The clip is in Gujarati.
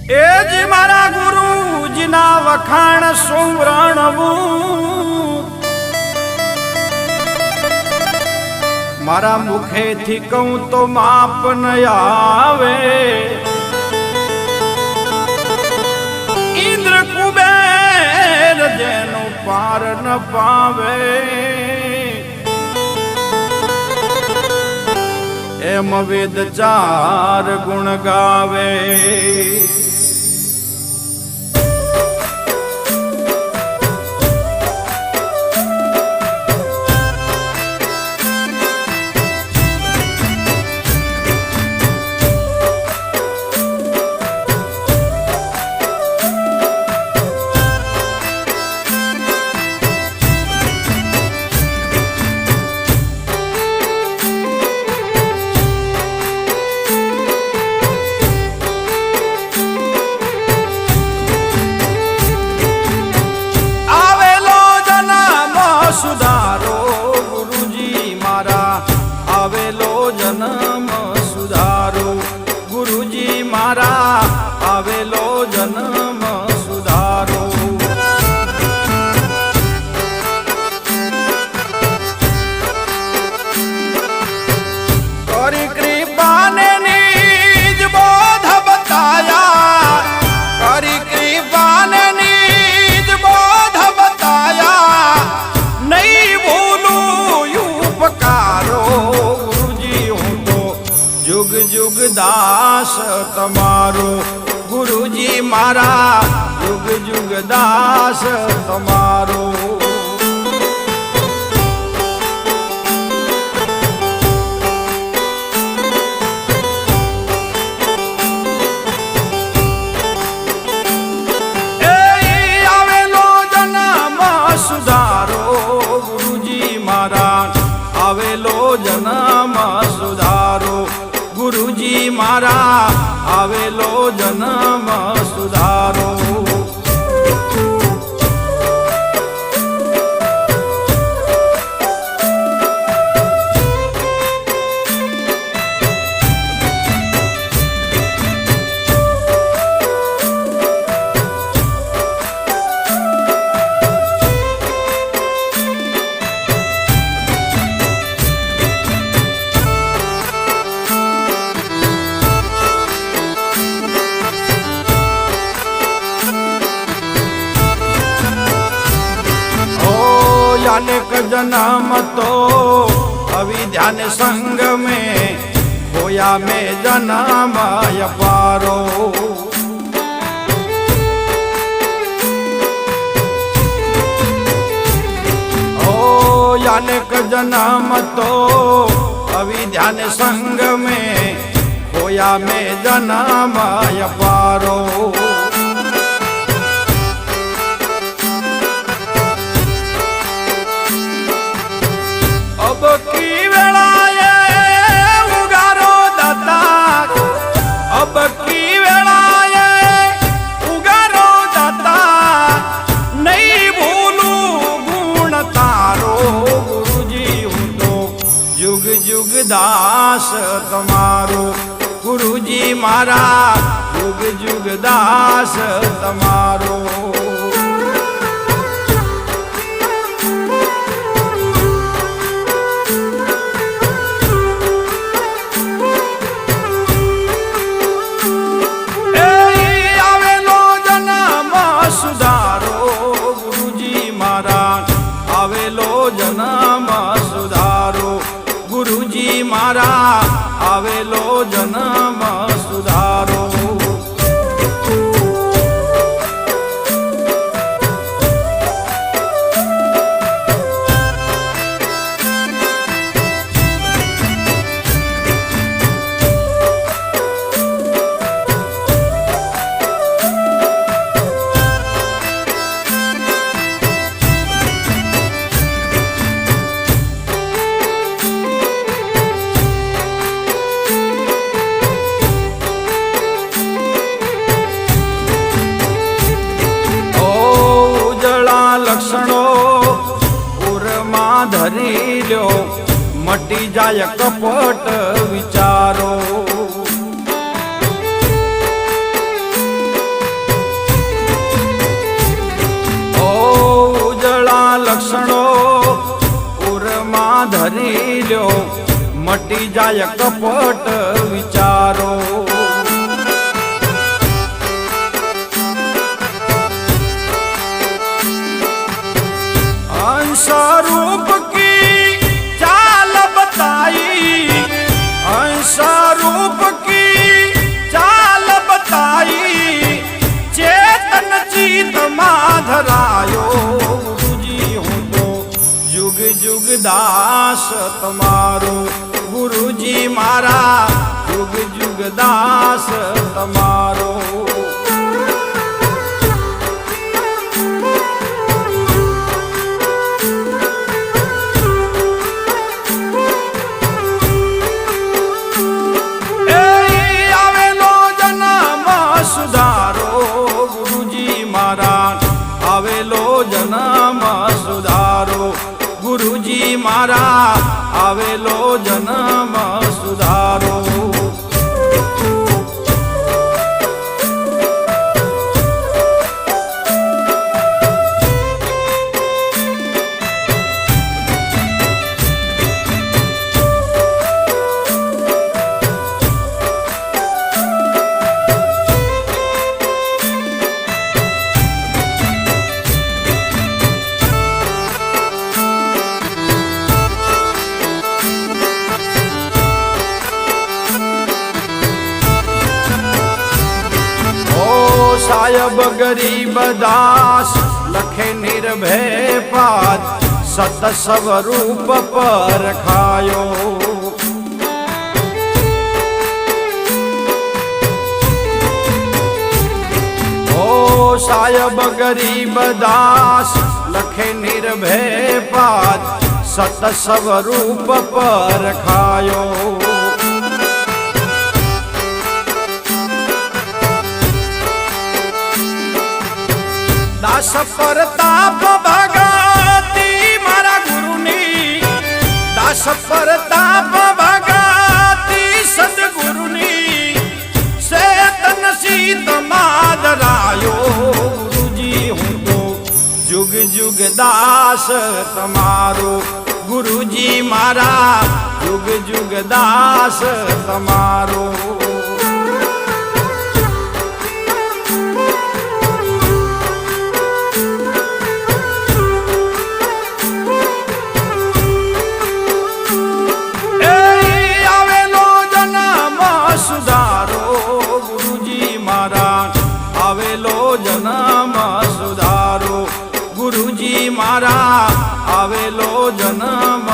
એ જી મારા ગુરુજીના વખાણ સુવર્ણવું મારા મુખેથી કહું તો માપ ન આવે. ઇન્દ્ર કુબેર જેનું પાર ન પાવે એમ વેદ ચાર ગુણ ગાવે. સુધારો ગુરુજી મારા આવેલો જન્મ સુધારો ગુરુજી મારા આવેલો જન્મ સુધારો. કરી કૃપાને નિજ બોધ બતાયા કરી કૃપાને નિજ બોધ બતાયા નહીં બોલું ઉપકારો ગુરુજી હું તો જુગ જુગ દાસ તમારો ગુરુજી મારા જુગ જુગ દાસ તમારો. સુધારો ગુરુજી મારા આવેલો જન્મ સુધારો ગુરુજી મારા આવેલો જન્મ સુધારો. अनेक जन्म तो अविद्यान संग में होया में जन्म अपारो. ओ अनेक जन्म तो अविद्यान संग में होया में जन्म अपारो. अब की वेळाए उगारो दाता अब की वेळाए उगारो दाता नहीं भूलूं गुण तारो गुरुजी हूँ तो जुग जुग दास तमारो गुरुजी मारा जुग जुग दास तमारो. આવેલો જન્મ સુધારો ગુરુજી મારા આવેલો જન્મ સુધારો. લક્ષણો ઉરમાં ધરી લ્યો મટી જાય કપટ વિચારો. લક્ષણો ઉરમાં ધરી લ્યો, મટી જાય કપટ વિચારો. અંશરૂપ કી ચાલ બતાઈ, અંશરૂપ કી ચાલ બતાઈ, ચેતન ચિત માં ધરાયો. ગુરુજી હું તો જુગ જુગ દાસ તમારો, ગુરુજી મારા જુગ જુગ દાસ તમારો. સુધારો ગુરુજી મારા, આવેલો જન્મ સુધારો. ગુરુજી મારા આવેલો જન્મ સુધારો. સાયબ ગરીબ દાસ લખે નિર્ભય પાદ, સત સ્વરૂપ પર ખાયો. ઓ સાયબ ગરીબ દાસ લખે નિર્ભય પાદ, સત સ્વરૂપ પર ખાયો. દાસ પરતાપ ભગાતી મારા ગુરુની, દાસ પરતાપ ભગાતી સદગુરુની, ચેતન ચિત માં ધરાયો. ગુરુજી હું તો જુગ જુગ દાસ તમારો, ગુરુજી મારા જુગ જુગ દાસ તમારો. જન્મ સુધારો ગુરુજી મારા, આવેલો જન્મ